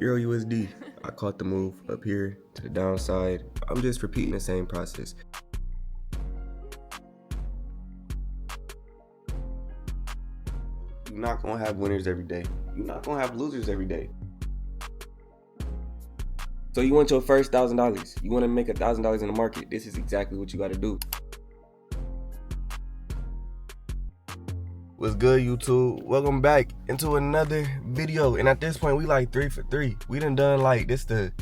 Euro USD. I caught the move up here to the downside. I'm just repeating the same process. You're not gonna have winners every day. You're not gonna have losers every day. So you want your first $1,000. You want to make $1,000 in the market. This is exactly what you got to do. What's good, YouTube? Welcome back into another video. And at this point, we like 3 for 3. We done like this the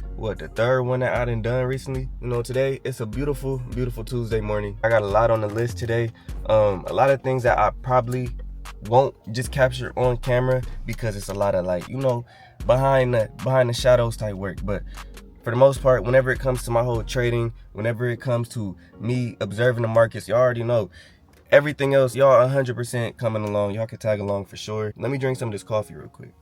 third one that I done recently. You know, today it's a beautiful Tuesday morning. I got a lot on the list today. A lot of things that I probably won't just capture on camera because it's a lot of, like, you know, behind the shadows type work. But for the most part, whenever it comes to my whole trading, whenever it comes to me observing the markets, y'all already know. Everything else, y'all 100% coming along. Y'all can tag along for sure. Let me drink some of this coffee real quick.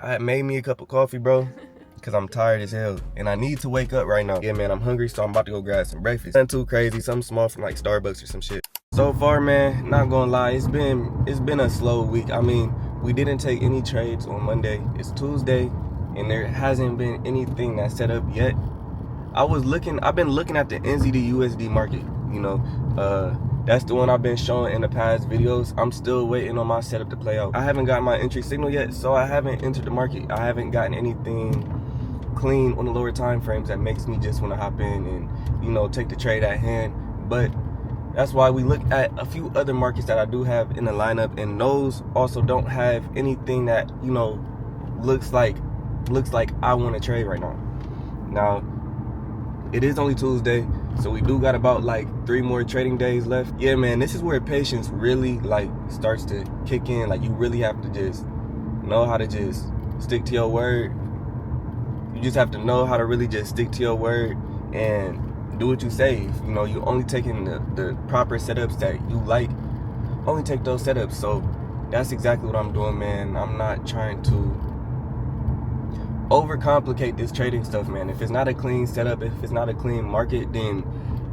I made me a cup of coffee, bro, because I'm tired as hell. And I need to wake up right now. Yeah, man, I'm hungry, so I'm about to go grab some breakfast. Nothing too crazy, something small from like Starbucks or some shit. So far, man, not gonna lie, it's been a slow week. I mean, we didn't take any trades on Monday. It's Tuesday, and there hasn't been anything that's set up yet. I've been looking at the NZD USD market, you know. That's the one I've been showing in the past videos. I'm still waiting on my setup to play out. I haven't gotten my entry signal yet, so I haven't entered the market. I haven't gotten anything clean on the lower time frames that makes me just want to hop in and, you know, take the trade at hand. But that's why we look at a few other markets that I do have in the lineup, and those also don't have anything that, you know, looks like I want to trade right now. Now, it is only Tuesday, so we do got about like 3 more trading days left. Yeah, man, this is where patience really like starts to kick in. Like, you really have to just know how to just stick to your word. You just have to know how to really just stick to your word and do what you say. You know, you only taking the proper setups that you like. Only take those setups. So that's exactly what I'm doing, man. I'm not trying to overcomplicate this trading stuff, man. If it's not a clean setup, if it's not a clean market, then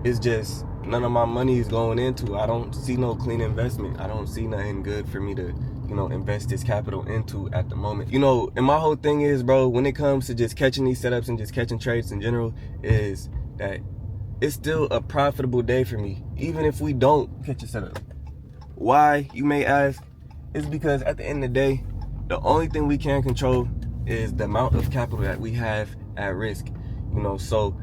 it's just none of my money is going into. I don't see no clean investment. I don't see nothing good for me to, you know, invest this capital into at the moment. You know, and my whole thing is, bro, when it comes to just catching these setups and just catching trades in general, is that it's still a profitable day for me, even if we don't catch a setup. Why, you may ask? It's because at the end of the day, the only thing we can control is the amount of capital that we have at risk. You know, so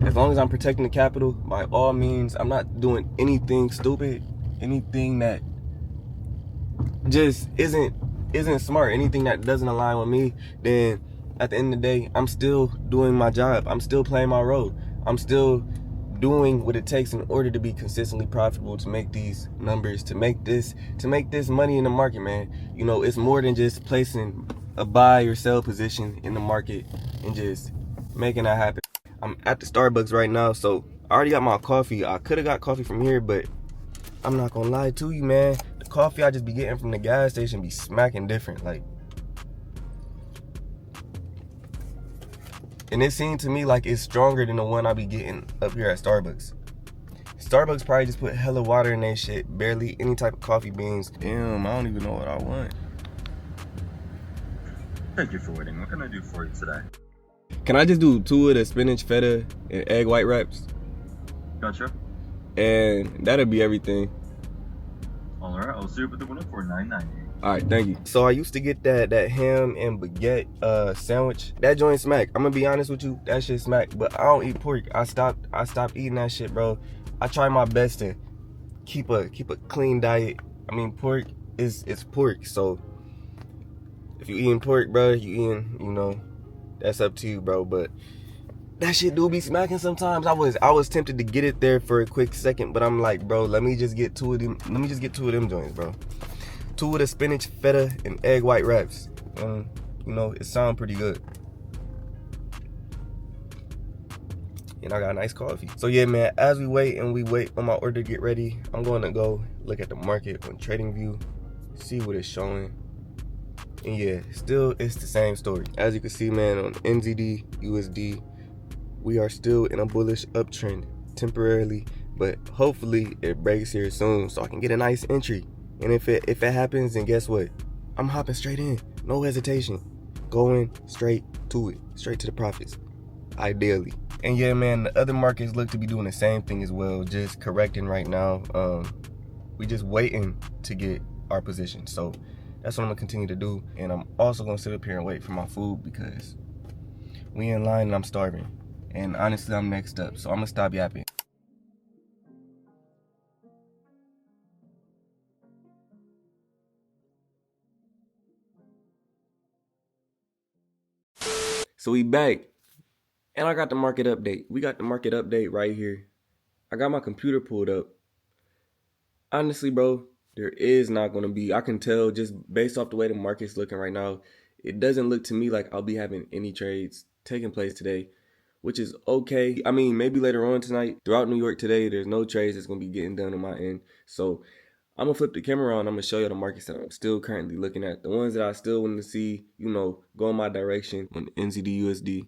as long as I'm protecting the capital, by all means, I'm not doing anything stupid, anything that just isn't smart, anything that doesn't align with me. Then at the end of the day, I'm still doing my job. I'm still playing my role. I'm still doing what it takes in order to be consistently profitable, to make these numbers, to make this money in the market, man. You know, it's more than just placing a buy or sell position in the market and just making that happen. I'm at the Starbucks right now, so I already got my coffee. I could have got coffee from here, but I'm not gonna lie to you, man. The coffee I just be getting from the gas station be smacking different, like. And it seemed to me like it's stronger than the one I be getting up here at Starbucks. Starbucks probably just put hella water in their shit, barely any type of coffee beans. Damn, I don't even know what I want. Thank you for waiting. What can I do for you today? Can I just do 2 of the spinach, feta, and egg white wraps? Gotcha. And that'll be everything. Alright, I'll see you with the winner for $9.90. Alright, thank you. So I used to get that ham and baguette sandwich. That joint smack. I'm gonna be honest with you, that shit smack. But I don't eat pork. I stopped eating that shit, bro. I try my best to keep a clean diet. I mean, pork is pork, so if you eating pork, bro, you know, that's up to you, bro. But that shit do be smacking sometimes. I was tempted to get it there for a quick second, but I'm like, bro, let me just get 2 of them. Let me just get 2 of them joints, bro. 2 of the spinach, feta, and egg white wraps. You know, it sound pretty good. And I got a nice coffee. So yeah, man, as we wait on my order to get ready, I'm going to go look at the market on TradingView, see what it's showing. And yeah, still it's the same story. As you can see, man, on NZD USD, we are still in a bullish uptrend temporarily, but hopefully it breaks here soon so I can get a nice entry. And if it happens, then guess what? I'm hopping straight in, no hesitation. going straight to it, straight to the profits, ideally. And yeah, man, the other markets look to be doing the same thing as well, just correcting right now. We just waiting to get our position. So that's what I'm gonna continue to do. And I'm also gonna sit up here and wait for my food because we in line and I'm starving. And honestly, I'm next up. So I'm gonna stop yapping. So we back. And I got the market update. We got the market update right here. I got my computer pulled up. Honestly, bro, there is not going to be, I can tell just based off the way the market's looking right now, it doesn't look to me like I'll be having any trades taking place today, which is okay. I mean, maybe later on tonight, throughout New York today, there's no trades that's going to be getting done on my end. So I'm going to flip the camera on. I'm going to show you the markets that I'm still currently looking at. The ones that I still want to see, you know, go in my direction. On NZD USD,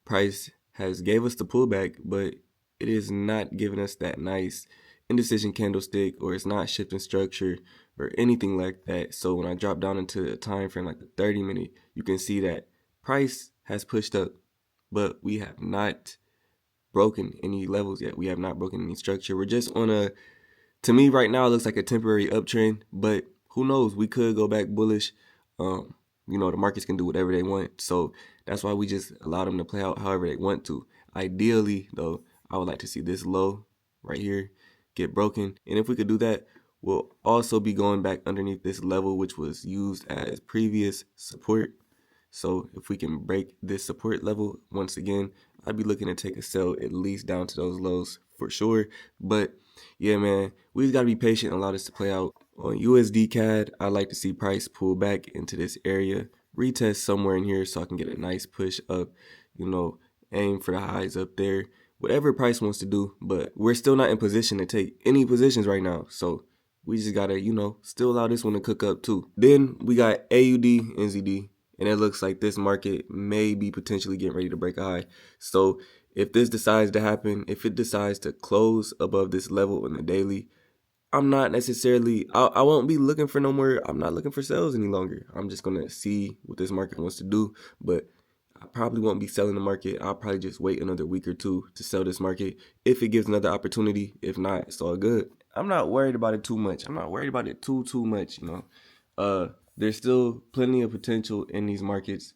price has gave us the pullback, but it is not giving us that nice indecision candlestick, or it's not shifting structure or anything like that. So when I drop down into a time frame like the 30-minute, you can see that price has pushed up, but we have not broken any levels yet. We have not broken any structure. We're just on a, to me right now, it looks like a temporary uptrend, but who knows? We could go back bullish. You know, the markets can do whatever they want. So that's why we just allow them to play out however they want to. Ideally, though, I would like to see this low right here get broken. And if we could do that, we'll also be going back underneath this level, which was used as previous support. So if we can break this support level once again, I'd be looking to take a sell at least down to those lows for sure. But yeah, man, we just got to be patient and allow this to play out. On USD CAD, I'd like to see price pull back into this area, retest somewhere in here so I can get a nice push up, you know, aim for the highs up there, whatever price wants to do. But we're still not in position to take any positions right now. So we just got to, you know, still allow this one to cook up too. Then we got AUD, NZD, and it looks like this market may be potentially getting ready to break a high. So if this decides to happen, if it decides to close above this level in the daily, I'm not necessarily, I won't be looking for no more, I'm not looking for sales any longer. I'm just going to see what this market wants to do, but I probably won't be selling the market. I'll probably just wait another week or two to sell this market if it gives another opportunity. If not, it's all good. I'm not worried about it too much. I'm not worried about it too much, you know. There's still plenty of potential in these markets.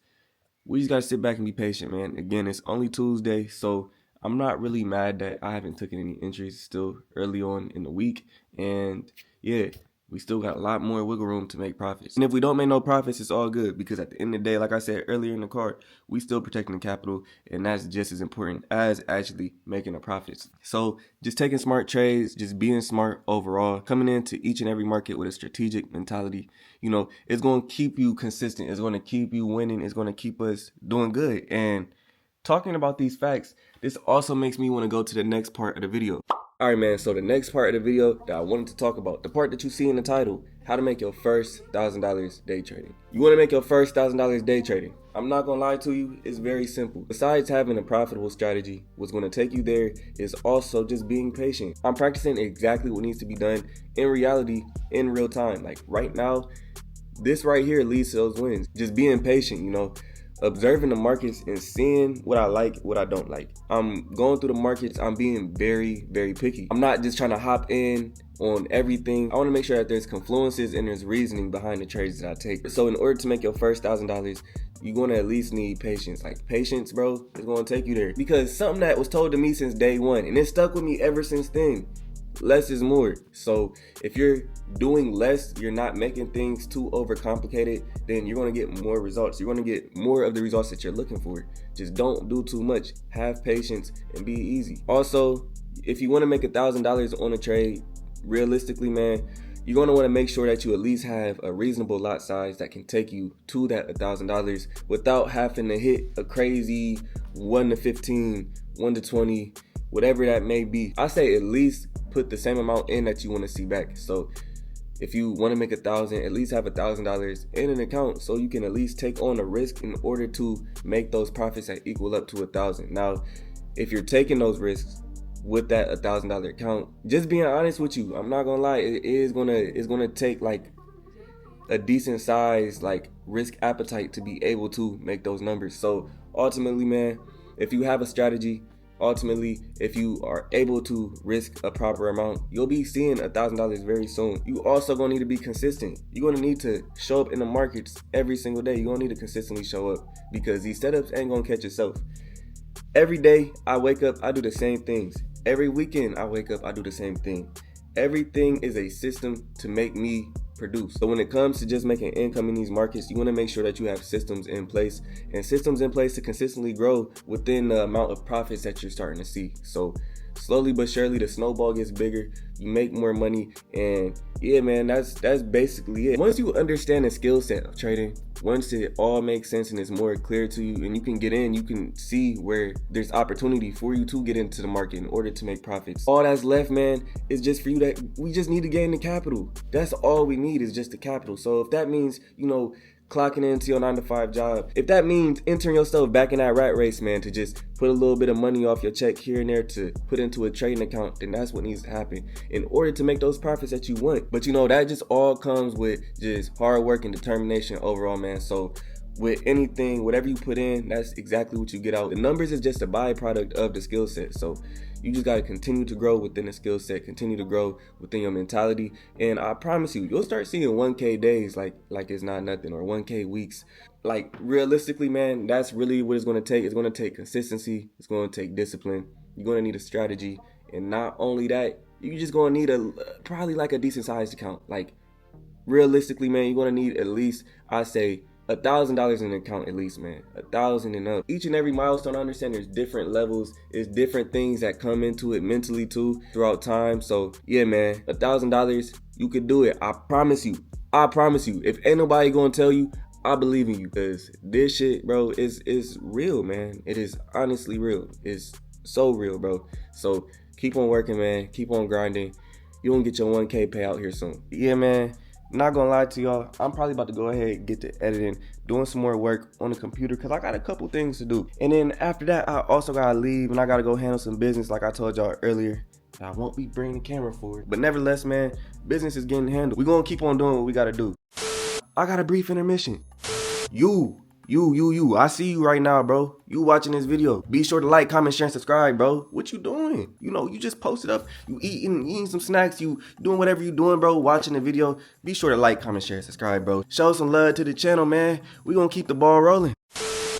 We just got to sit back and be patient, man. Again, it's only Tuesday, so I'm not really mad that I haven't taken any entries. Still early on in the week. And yeah, we still got a lot more wiggle room to make profits. And if we don't make no profits, it's all good, because at the end of the day, like I said earlier in the card, we still protecting the capital, and that's just as important as actually making the profits. So just taking smart trades, just being smart overall, coming into each and every market with a strategic mentality, you know, it's going to keep you consistent. It's going to keep you winning. It's going to keep us doing good. And talking about these facts, this also makes me want to go to the next part of the video. All right, man, so the next part of the video that I wanted to talk about, the part that you see in the title, how to make your first $1,000 day trading. You want to make your first $1,000 day trading. I'm not going to lie to you, it's very simple. Besides having a profitable strategy, what's going to take you there is also just being patient. I'm practicing exactly what needs to be done in reality, in real time. Like right now, this right here leads to those wins. Just being patient, you know. Observing the markets and seeing what I like, what I don't like. I'm going through the markets. I'm being very, very picky. I'm not just trying to hop in on everything. I want to make sure that there's confluences and there's reasoning behind the trades that I take. So in order to make your first $1,000, you're going to at least need patience. Like patience, bro, is going to take you there. Because something that was told to me since day one, and it stuck with me ever since then. Less is more. So if you're doing less, you're not making things too overcomplicated, then you're going to get more results. You're going to get more of the results that you're looking for. Just don't do too much. Have patience and be easy. Also, if you want to make $1,000 on a trade, realistically, man, you're going to want to make sure that you at least have a reasonable lot size that can take you to that $1,000 without having to hit a crazy 1 to 15, 1 to 20, whatever that may be. I say at least put the same amount in that you want to see back. So if you want to make $1,000, at least have $1,000 in an account so you can at least take on a risk in order to make those profits that equal up to $1,000. Now, if you're taking those risks with that $1,000 account, just being honest with you, I'm not gonna lie, it's gonna take like a decent size like risk appetite to be able to make those numbers. So ultimately, man, if you have a strategy, ultimately, if you are able to risk a proper amount, you'll be seeing $1,000 very soon. You also gonna need to be consistent. You're gonna need to show up in the markets every single day. You're gonna need to consistently show up because these setups ain't gonna catch itself. Every day I wake up, I do the same things. Every weekend I wake up, I do the same thing. Everything is a system to make me produce. So when it comes to just making income in these markets, you want to make sure that you have systems in place and systems in place to consistently grow within the amount of profits that you're starting to see. So slowly but surely the snowball gets bigger, you make more money, and yeah, man, that's basically it. Once you understand the skill set of trading, once it all makes sense and it's more clear to you and you can get in, you can see where there's opportunity for you to get into the market in order to make profits. All that's left, man, is just for you that we just need to gain the capital. That's all we need is just the capital. So if that means, clocking into your 9-to-5 job, if that means entering yourself back in that rat race, man, to just put a little bit of money off your check here and there to put into a trading account, then that's what needs to happen in order to make those profits that you want. But that just all comes with just hard work and determination overall, man. So with anything, whatever you put in, that's exactly what you get out. The numbers is just a byproduct of the skill set. So you just got to continue to grow within the skill set, continue to grow within your mentality. And I promise you, you'll start seeing 1K days like it's not nothing, or 1K weeks. Like realistically, man, that's really what it's going to take. It's going to take consistency. It's going to take discipline. You're going to need a strategy. And not only that, you're just going to need probably like a decent sized account. Like realistically, man, you're going to need at least, I say, $1,000 in an account at least, man. 1,000 and up. Each and every milestone, I understand there's different levels, there's different things that come into it mentally too throughout time. So yeah, man, $1,000, you could do it. I promise you. If ain't nobody gonna tell you, I believe in you, because this shit, bro, is real, man. It is honestly real. It's so real, bro. So keep on working, man. Keep on grinding. You're gonna get your 1K payout here soon. Yeah, man. Not gonna lie to y'all, I'm probably about to go ahead and get to editing, doing some more work on the computer because I got a couple things to do. And then after that, I also gotta leave and I gotta go handle some business like I told y'all earlier. I won't be bringing the camera forward. But nevertheless, man, business is getting handled. We're gonna keep on doing what we gotta do. I got a brief intermission. You, I see you right now, bro. You watching this video. Be sure to like, comment, share, and subscribe, bro. What you doing? You just posted up. You eating some snacks. You doing whatever you doing, bro. Watching the video. Be sure to like, comment, share, and subscribe, bro. Show some love to the channel, man. We gonna keep the ball rolling.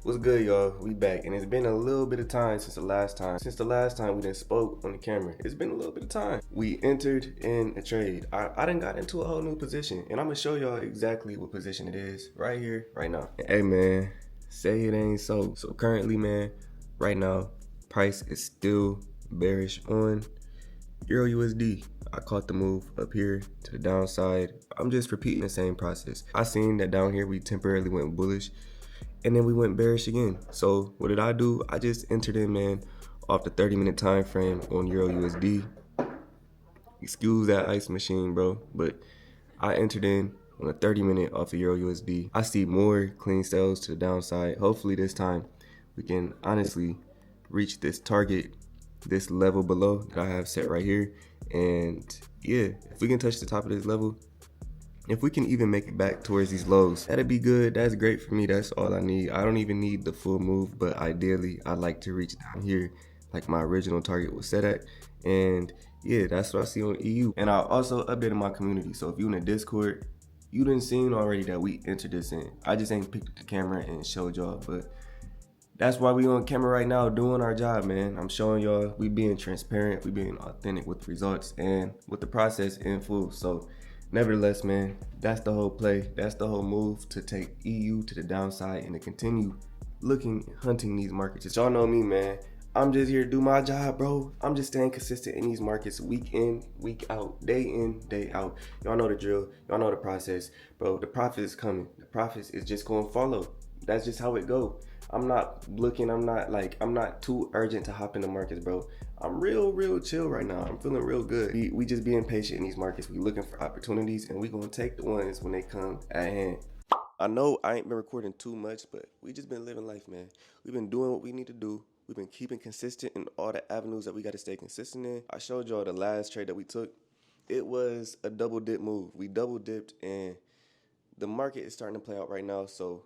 What's good, y'all? We back, and it's been a little bit of time since the last time we done spoke on the camera. It's been a little bit of time. We entered in a trade. I done got into a whole new position, and I'm gonna show y'all exactly what position it is right here, right now. Hey, man, say it ain't so. So currently, man, right now, price is still bearish on Euro USD. I caught the move up here to the downside. I'm just repeating the same process. I seen that down here we temporarily went bullish, and then we went bearish again. So what did I do? I just entered in, man, off the 30-minute time frame on Euro USD. Excuse that ice machine, bro, but I entered in on a 30-minute off the Euro USD. I see more clean sales to the downside. Hopefully this time we can honestly reach this target, this level below that I have set right here. And yeah, if we can touch the top of this level, if we can even make it back towards these lows, that'd be good. That's great for me. That's all I need. I don't even need the full move, but ideally I'd like to reach down here like my original target was set at. And yeah, that's what I see on EU. And I also updated my community. So if you in the Discord, you done seen already that we entered this in. I just ain't picked up the camera and showed y'all, but that's why we on camera right now doing our job, man. I'm showing y'all we being transparent, we being authentic with the results and with the process in full. So nevertheless, man, that's the whole play. That's the whole move, to take EU to the downside and to continue hunting these markets. Y'all know me, man. I'm just here to do my job, bro. I'm just staying consistent in these markets week in, week out, day in, day out. Y'all know the drill. Y'all know the process. Bro, the profit is coming. The profits is just going to follow. That's just how it go. I'm not too urgent to hop in the markets, bro. I'm real chill right now. I'm feeling real good. We just being patient in these markets. We looking for opportunities, and we gonna take the ones when they come at hand. I know I ain't been recording too much, but we just been living life, man. We've been doing what we need to do. We've been keeping consistent in all the avenues that we got to stay consistent in. I showed y'all the last trade that we took. It was a double dip move. We double dipped, and the market is starting to play out right now. So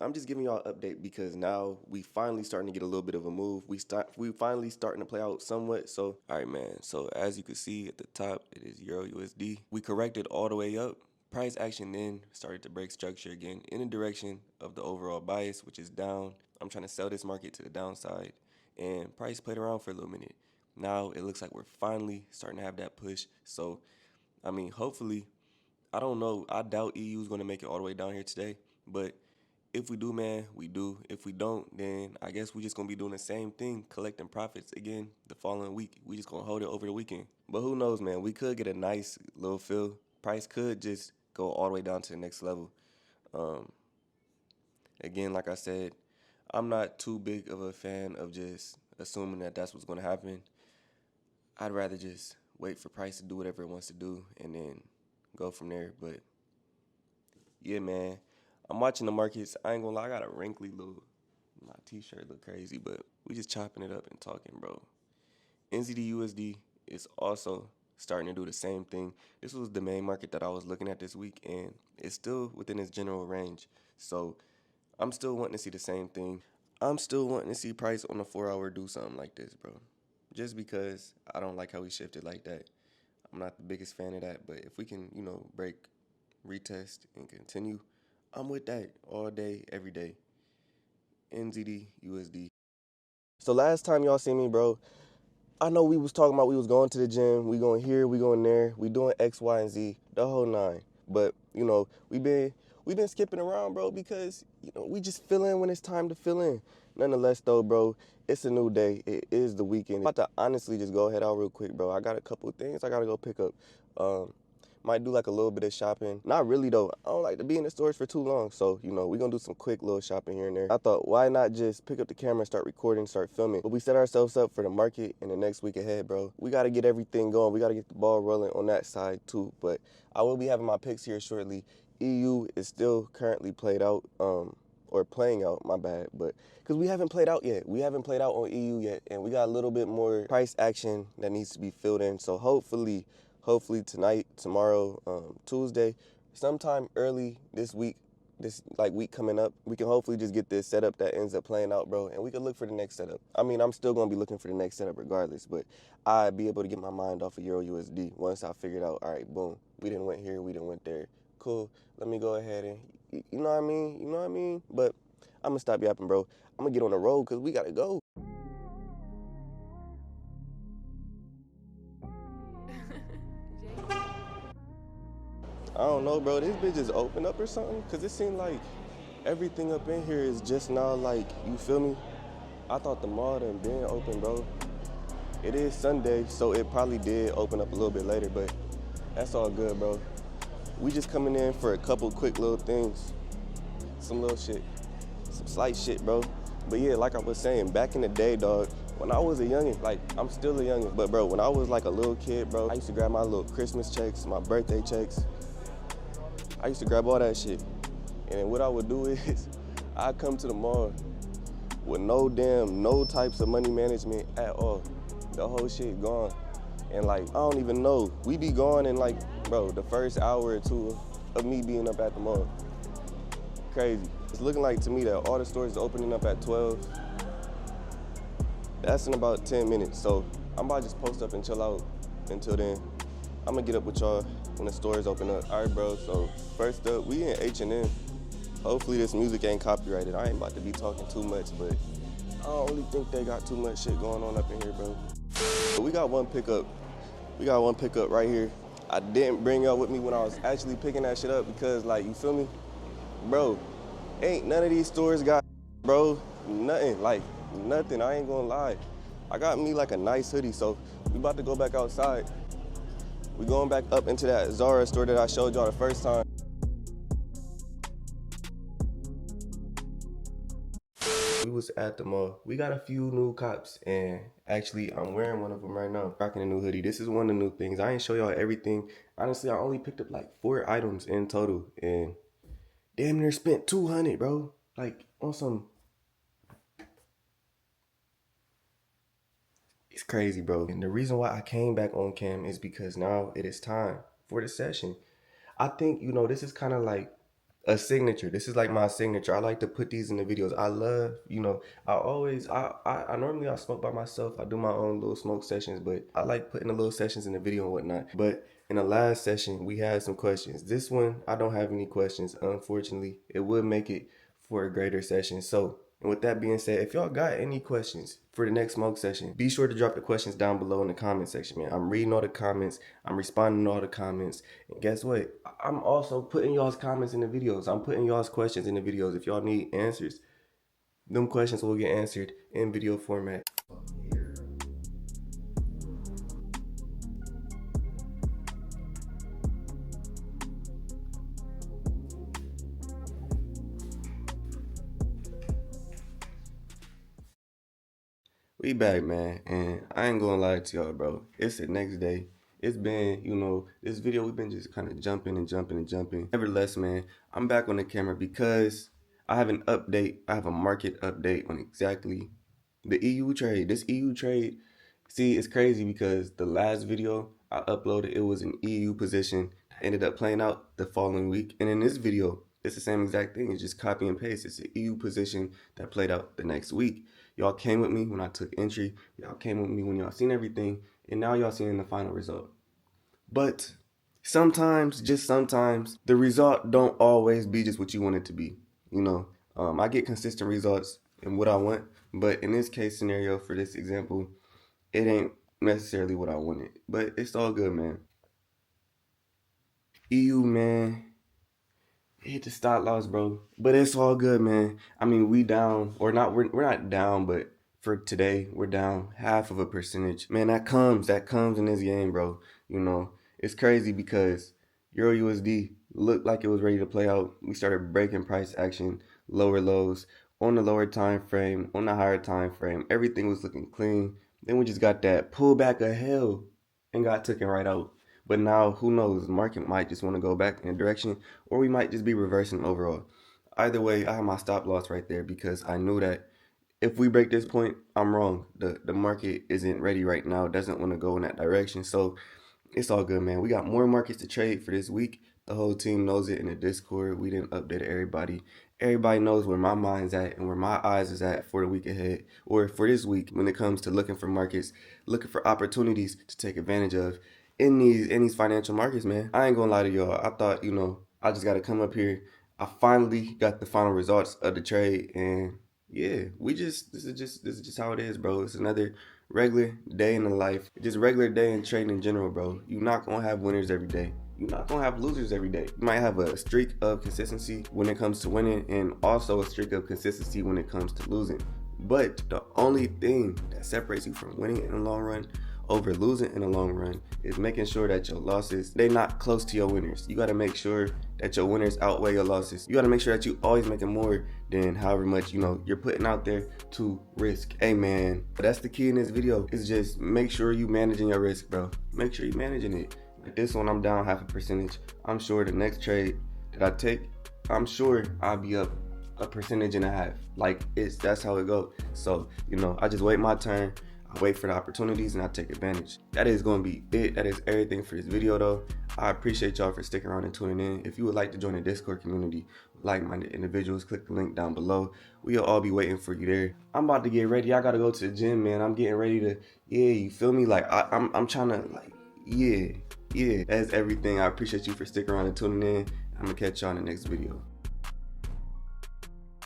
I'm just giving y'all an update because now we finally starting to get a little bit of a move. We finally starting to play out somewhat. So all right, man. So as you can see at the top, it is Euro USD. We corrected all the way up. Price action then started to break structure again in the direction of the overall bias, which is down. I'm trying to sell this market to the downside, and price played around for a little minute. Now it looks like we're finally starting to have that push. So, I mean, hopefully, I don't know. I doubt EU is going to make it all the way down here today. But if we do, man, we do. If we don't, then I guess we're just going to be doing the same thing, collecting profits again the following week. We just going to hold it over the weekend. But who knows, man? We could get a nice little fill. Price could just go all the way down to the next level. Again, like I said, I'm not too big of a fan of just assuming that that's what's going to happen. I'd rather just wait for price to do whatever it wants to do and then go from there. But yeah, man, I'm watching the markets. I ain't gonna lie, I got a wrinkly little, my t-shirt look crazy, but we just chopping it up and talking, bro. NZD USD is also starting to do the same thing. This was the main market that I was looking at this week, and it's still within its general range. So I'm still wanting to see the same thing. I'm still wanting to see price on the 4-hour do something like this, bro. Just because I don't like how we shifted like that. I'm not the biggest fan of that, but if we can, break, retest, and continue, I'm with that all day, every day. NZD USD. So last time y'all seen me, bro, I know we was talking about we was going to the gym, we going here, we going there, we doing X, Y, and Z, the whole nine. But we been skipping around, bro, because we just fill in when it's time to fill in. Nonetheless, though, bro, it's a new day. It is the weekend. I'm about to honestly just go ahead out real quick, bro. I got a couple of things I gotta go pick up. Might do like a little bit of shopping. Not really though. I don't like to be in the stores for too long. So, we're gonna do some quick little shopping here and there. I thought, why not just pick up the camera and start recording, start filming? But we set ourselves up for the market in the next week ahead, bro. We gotta get everything going. We gotta get the ball rolling on that side too. But I will be having my picks here shortly. EU is still currently played out, or playing out, my bad, but because we haven't played out yet. We haven't played out on EU yet, and we got a little bit more price action that needs to be filled in. So hopefully tonight, tomorrow, Tuesday, sometime early this week, week coming up, we can hopefully just get this setup that ends up playing out, bro, and we can look for the next setup. I mean, I'm still gonna be looking for the next setup regardless, but I'd be able to get my mind off of Euro USD once I figured out, all right, boom, we didn't went here, we didn't went there. Cool, let me go ahead and, you know what I mean? But I'm gonna stop yapping, bro. I'm gonna get on the road because we gotta go. I don't know, bro. This bitch just open up or something? Because it seemed like everything up in here is just now, like, you feel me? I thought the mall done been open, bro. It is Sunday, so it probably did open up a little bit later, but that's all good, bro. We just coming in for a couple quick little things. Some little shit. Some slight shit, bro. But yeah, like I was saying, back in the day, dog, when I was a youngin', like, I'm still a youngin', but bro, when I was like a little kid, bro, I used to grab my little Christmas checks, my birthday checks. I used to grab all that shit. And then what I would do is, I'd come to the mall with no types of money management at all. The whole shit gone. And like, I don't even know. We be gone in like, bro, the first hour or two of me being up at the mall. Crazy. It's looking like to me that all the stores is opening up at 12. That's in about 10 minutes. So I'm about to just post up and chill out until then. I'm gonna get up with y'all when the stores open up. All right, bro, so first up, we in H&M. Hopefully this music ain't copyrighted. I ain't about to be talking too much, but I don't really think they got too much shit going on up in here, bro. But we got one pickup. We got one pickup right here. I didn't bring y'all with me when I was actually picking that shit up because, like, you feel me? Bro, ain't none of these stores got, bro, nothing, like, nothing. I ain't gonna lie. I got me like a nice hoodie, so we about to go back outside. We going back up into that Zara store that I showed y'all the first time. We was at the mall. We got a few new cops, and actually I'm wearing one of them right now. Rocking a new hoodie. This is one of the new things. I ain't show y'all everything. Honestly, I only picked up like 4 items in total, and damn near spent 200, bro. Like on some. It's crazy, bro. And the reason why I came back on cam is because now it is time for the session. I think, this is kind of like a signature. This is like my signature. I like to put these in the videos. I love, I normally I smoke by myself. I do my own little smoke sessions, but I like putting the little sessions in the video and whatnot. But in the last session, we had some questions. This one, I don't have any questions. Unfortunately, it would make it for a greater session. So, and with that being said, if y'all got any questions for the next smoke session, be sure to drop the questions down below in the comment section, man. I'm reading all the comments. I'm responding to all the comments. And guess what? I'm also putting y'all's comments in the videos. I'm putting y'all's questions in the videos. If y'all need answers, them questions will get answered in video format. We back, man, and I ain't gonna lie to y'all, bro. It's the next day. It's been, this video, we've been just kind of jumping and jumping and jumping. Nevertheless, man, I'm back on the camera because I have an update. I have a market update on exactly the EU trade. This EU trade, see, it's crazy because the last video I uploaded, it was an EU position that ended up playing out the following week. And in this video, it's the same exact thing. It's just copy and paste. It's an EU position that played out the next week. Y'all came with me when I took entry. Y'all came with me when y'all seen everything. And now y'all seeing the final result. But sometimes, just sometimes, the result don't always be just what you want it to be. I get consistent results in what I want. But in this case scenario, for this example, it ain't necessarily what I wanted. But it's all good, man. EU, man. Hit the stop loss, bro. But it's all good, man. I mean, we down or not. We're not down, but for today, we're down 0.5%. Man, that comes in this game, bro. It's crazy because Euro USD looked like it was ready to play out. We started breaking price action, lower lows on the lower time frame, on the higher time frame. Everything was looking clean. Then we just got that pullback of hell and got taken right out. But now, who knows? The market might just want to go back in a direction, or we might just be reversing overall. Either way, I have my stop loss right there because I knew that if we break this point, I'm wrong. The market isn't ready right now. It doesn't want to go in that direction. So it's all good, man. We got more markets to trade for this week. The whole team knows it in the Discord. We didn't update everybody. Everybody knows where my mind's at and where my eyes is at for the week ahead, or for this week when it comes to looking for markets, looking for opportunities to take advantage of in these financial markets, man. I ain't gonna lie to y'all. I thought, I just gotta come up here. I finally got the final results of the trade, and yeah, this is just how it is, bro. It's another regular day in the life, just regular day in trading in general, bro. You're not gonna have winners every day. You're not gonna have losers every day. You might have a streak of consistency when it comes to winning, and also a streak of consistency when it comes to losing. But the only thing that separates you from winning in the long run over losing in the long run is making sure that your losses, they're not close to your winners. You got to make sure that your winners outweigh your losses. You got to make sure that you always making more than however much you're putting out there to risk. Hey man, that's the key in this video, is just make sure you managing your risk, bro. Make sure you managing it. Like this one, I'm down 0.5%. I'm sure the next trade that I take, I'm sure I'll be up 1.5%. Like that's how it goes. So I just wait my turn. I wait for the opportunities and I take advantage. That is going to be it. That is everything for this video, though. I appreciate y'all for sticking around and tuning in. If you would like to join the Discord community, like-minded individuals, click the link down below. We'll all be waiting for you there. I'm about to get ready. I got to go to the gym, man. I'm getting ready to, you feel me? Like I'm trying to, yeah. That's everything. I appreciate you for sticking around and tuning in. I'm going to catch y'all in the next video.